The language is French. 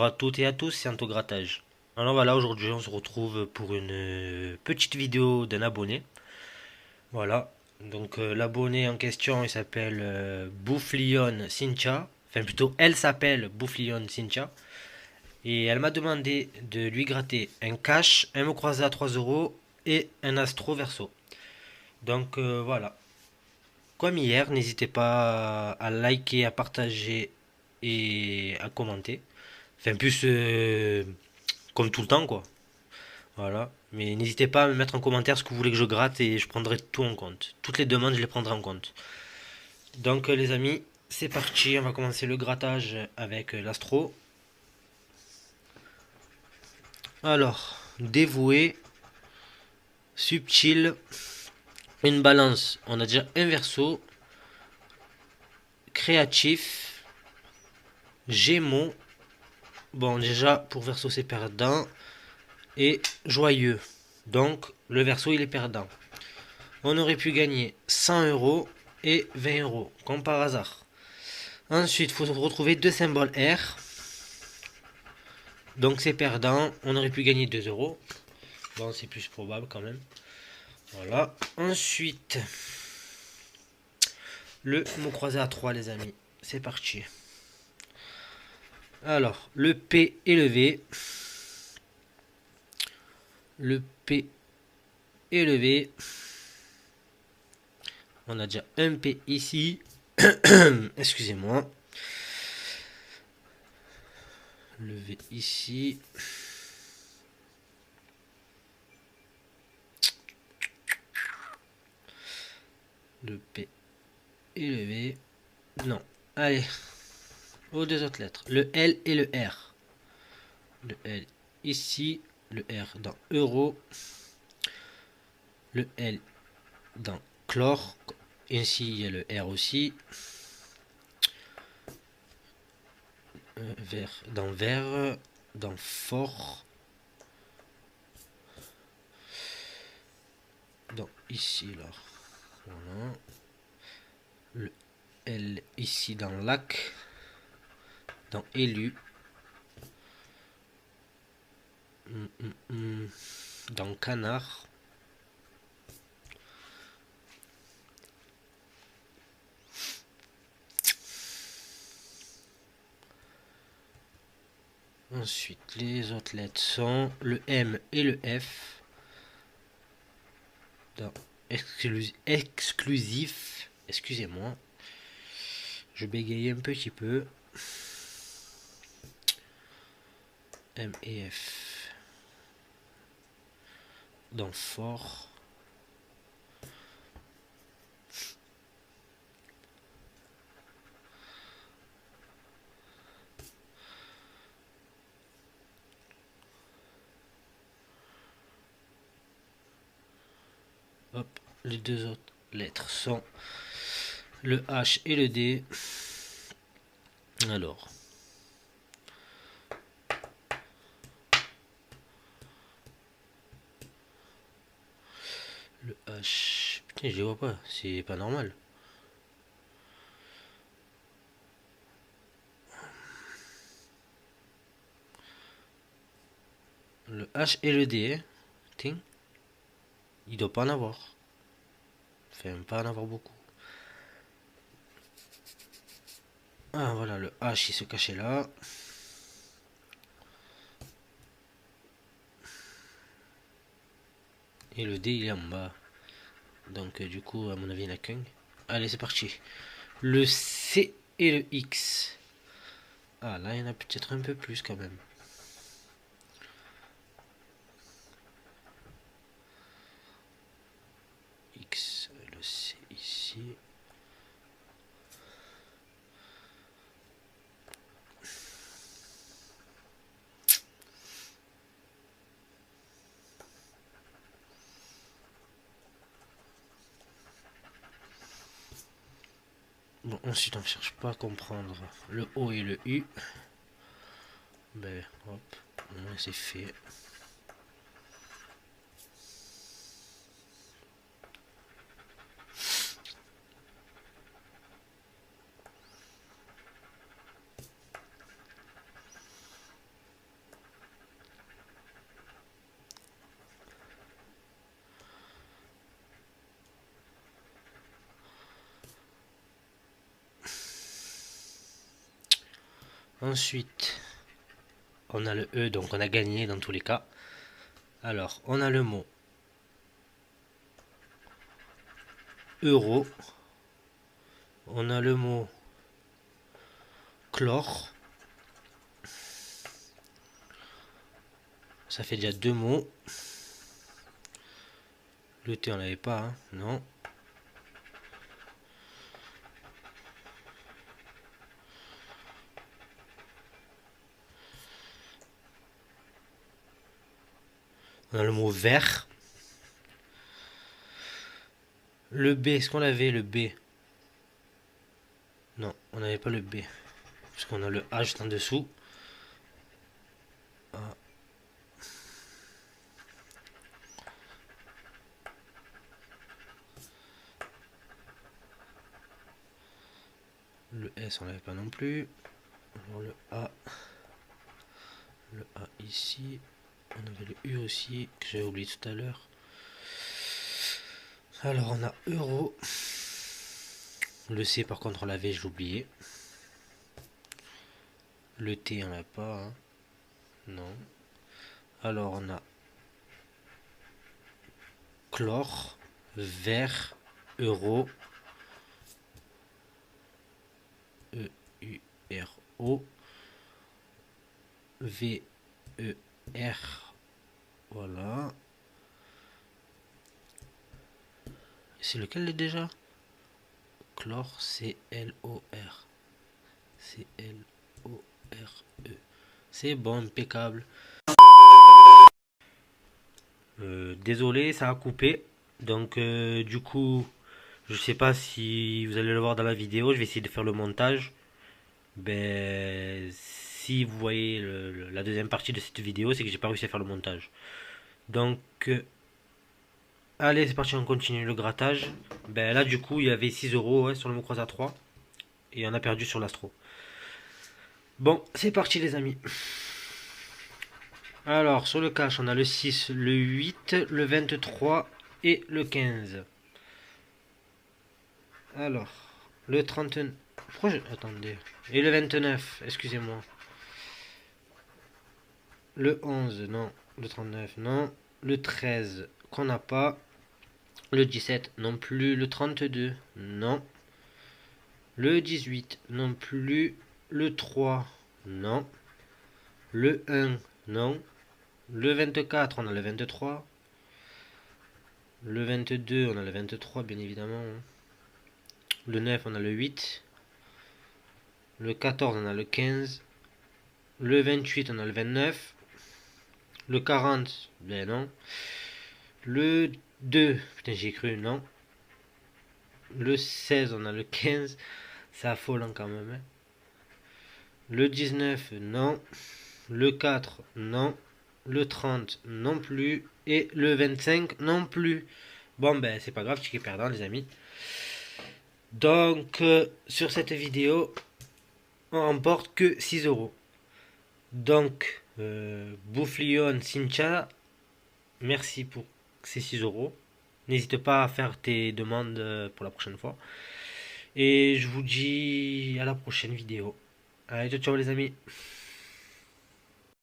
Bonjour à toutes et à tous, c'est Antograttage. Alors voilà, aujourd'hui on se retrouve pour une petite vidéo d'un abonné. Voilà, donc l'abonné en question il s'appelle Boufflion Cynthia. Enfin plutôt elle s'appelle Boufflion Cynthia. Et elle m'a demandé de lui gratter un cash, un mot croisé à 3 euros et un astro verso. Donc voilà, comme hier, n'hésitez pas à liker, à partager et à commenter. Enfin plus comme tout le temps quoi. Voilà. Mais n'hésitez pas à me mettre en commentaire ce que vous voulez que je gratte et je prendrai tout en compte. Toutes les demandes, je les prendrai en compte. Donc les amis, c'est parti. On va commencer le grattage avec l'astro. Alors, dévoué, subtil, une balance. On a déjà un verso, créatif, gémeaux. Bon, déjà, pour verso, c'est perdant. Et joyeux. Donc, le verso, il est perdant. On aurait pu gagner 100 euros et 20 euros, comme par hasard. Ensuite, il faut retrouver deux symboles R. Donc c'est perdant. On aurait pu gagner 2 euros. Bon, c'est plus probable quand même. Voilà. Ensuite, le mot croisé à 3 les amis. C'est parti. Alors, le P et le V. Le P et le V. On a déjà un P ici. Excusez-moi. Le V ici. Le P et le V. Non. Allez. Aux deux autres lettres. Le L et le R. Le L ici. Le R dans euro. Le L dans chlore. Ici, il y a le R aussi. Vert dans vert. Dans fort. Dans ici, là. Voilà. Le L ici dans lac. Dans élu. Dans canard. Ensuite, les autres lettres sont le M et le F. Dans exclusif. Excusez-moi. Je bégaye un petit peu. M et F. Dans fort. Hop, les deux autres lettres sont le H et le D. Alors, le H. Putain, je les vois pas, c'est pas normal. Le H et le D, hein. Tiens, il doit pas en avoir. Enfin, pas en avoir beaucoup. Ah, voilà, le H il se cachait là. Et le D il est en bas. Donc, du coup, à mon avis, il n'y en a qu'un. Allez, c'est parti. Le C et le X. Ah, là, il y en a peut-être un peu plus quand même. X, le C ici. Bon, ensuite, on ne cherche pas à comprendre le O et le U. Ben, hop, c'est fait. Ensuite, on a le E, donc on a gagné dans tous les cas. Alors, on a le mot euro. On a le mot chlore. Ça fait déjà 2 mots. Le T, on l'avait pas, hein? Non. On a le mot vert. Le B, est-ce qu'on l'avait, le B? Non, on n'avait pas le B. Parce qu'on a le A juste en dessous. A. Le S, on l'avait pas non plus. Alors le A. Le A ici. On avait le U aussi, que j'avais oublié tout à l'heure. Alors on a euro. Le C par contre on l'avait, j'ai oublié. Le T on l'a pas, hein. Non. Alors on a chlore, vert, euro, E, U, R, O, V, E, R, voilà. C'est lequel déjà? Chlore, C-L-O-R. C-L-O-R-E. C'est bon, impeccable. Désolé, ça a coupé. Donc, du coup, je sais pas si vous allez le voir dans la vidéo. Je vais essayer de faire le montage. Ben, si vous voyez la deuxième partie de cette vidéo, c'est que j'ai pas réussi à faire le montage. Donc, allez, c'est parti, on continue le grattage. Ben là, du coup, il y avait 6 euros, ouais, sur le mot croise à 3. Et on a perdu sur l'astro. Bon, c'est parti, les amis. Alors, sur le cash, on a le 6, le 8, le 23 et le 15. Alors, le 39. Pourquoi je... Attendez. Et le 29, excusez-moi. Le 11, non. Le 39, non. Le 13, qu'on n'a pas. Le 17, non plus. Le 32, non. Le 18, non plus. Le 3, non. Le 1, non. Le 24, on a le 23. Le 22, on a le 23, bien évidemment. Le 9, on a le 8. Le 14, on a le 15. Le 28, on a le 29. Le 40, ben non. Le 2, putain, j'ai cru, non. Le 16, on a le 15. C'est affolant quand même. Hein. Le 19, non. Le 4, non. Le 30, non plus. Et le 25, non plus. Bon, ben, c'est pas grave, ticket perdant, les amis. Donc, sur cette vidéo, on remporte que 6 euros. Donc, Boufflion Cynthia, merci pour ces 6 euros. N'hésite pas à faire tes demandes pour la prochaine fois. Et je vous dis à la prochaine vidéo. Allez, ciao, ciao les amis.